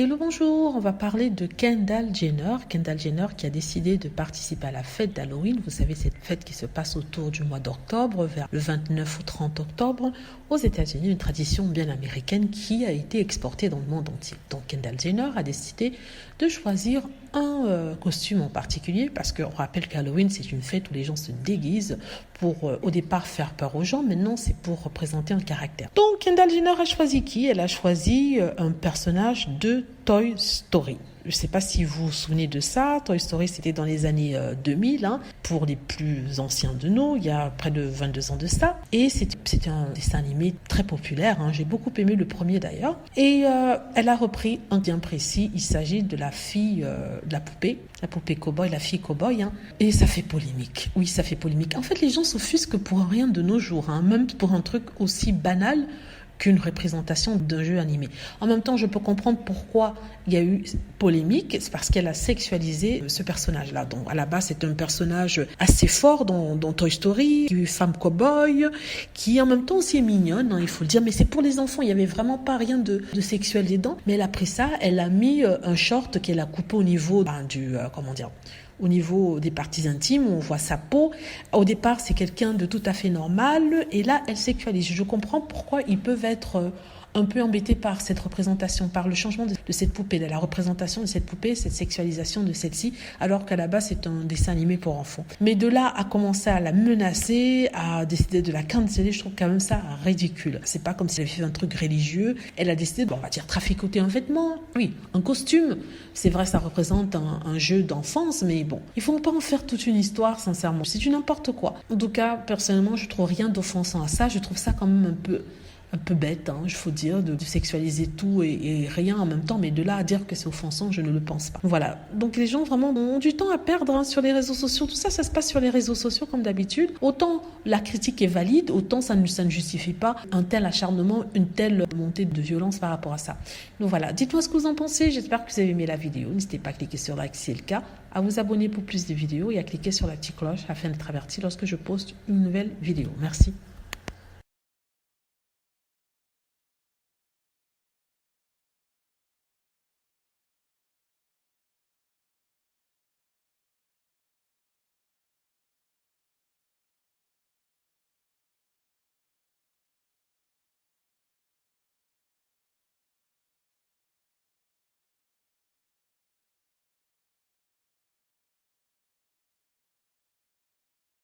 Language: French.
Hello, bonjour, on va parler de Kendall Jenner. Kendall Jenner qui a décidé de participer à la fête d'Halloween. Vous savez, cette fête qui se passe autour du mois d'octobre, vers le 29 ou 30 octobre, aux États-Unis, une tradition bien américaine qui a été exportée dans le monde entier. Donc Kendall Jenner a décidé de choisir un costume en particulier parce qu'on rappelle qu'Halloween, c'est une fête où les gens se déguisent pour au départ faire peur aux gens. Maintenant, c'est pour représenter un caractère. Donc Kendall Jenner a choisi qui? Elle a choisi un personnage de Toy Story. Je ne sais pas si vous vous souvenez de ça. Toy Story, c'était dans les années 2000. Pour les plus anciens de nous, il y a près de 22 ans de ça. Et c'était un dessin animé très populaire. J'ai beaucoup aimé le premier d'ailleurs. Et elle a repris un bien précis. Il s'agit de la fille, de la poupée cow-boy, la fille cow-boy. Et ça fait polémique. Oui, ça fait polémique. En fait, les gens s'offusquent pour rien de nos jours. Même pour un truc aussi banal qu'une représentation d'un jeu animé. En même temps, je peux comprendre pourquoi il y a eu polémique, c'est parce qu'elle a sexualisé ce personnage-là. Donc, à la base, c'est un personnage assez fort dans Toy Story, une femme cow-boy, qui en même temps aussi est mignonne, il faut le dire, mais c'est pour les enfants, il n'y avait vraiment pas rien de sexuel dedans. Mais elle a pris ça, elle a mis un short qu'elle a coupé au niveau au niveau des parties intimes, on voit sa peau. Au départ, c'est quelqu'un de tout à fait normal, et là, elle sexualise. Je comprends pourquoi ils peuvent être un peu embêtés par cette représentation, par le changement de cette poupée, de la représentation de cette poupée, cette sexualisation de celle-ci, alors qu'à la base, c'est un dessin animé pour enfants. Mais de là à commencer à la menacer, à décider de la canceller, je trouve quand même ça ridicule. C'est pas comme si elle avait fait un truc religieux. Elle a décidé, on va dire, traficoter un vêtement. Oui, un costume. C'est vrai, ça représente un jeu d'enfance, mais bon, il faut pas en faire toute une histoire, sincèrement. C'est du n'importe quoi. En tout cas, personnellement, je trouve rien d'offensant à ça. Je trouve ça quand même un peu bête, il faut dire, de sexualiser tout et rien en même temps, mais de là à dire que c'est offensant, je ne le pense pas. Voilà, donc les gens vraiment ont du temps à perdre sur les réseaux sociaux, tout ça, ça se passe sur les réseaux sociaux comme d'habitude. Autant la critique est valide, autant ça ne justifie pas un tel acharnement, une telle montée de violence par rapport à ça. Donc voilà, dites-moi ce que vous en pensez, j'espère que vous avez aimé la vidéo, n'hésitez pas à cliquer sur like si c'est le cas, à vous abonner pour plus de vidéos et à cliquer sur la petite cloche afin d'être averti lorsque je poste une nouvelle vidéo. Merci.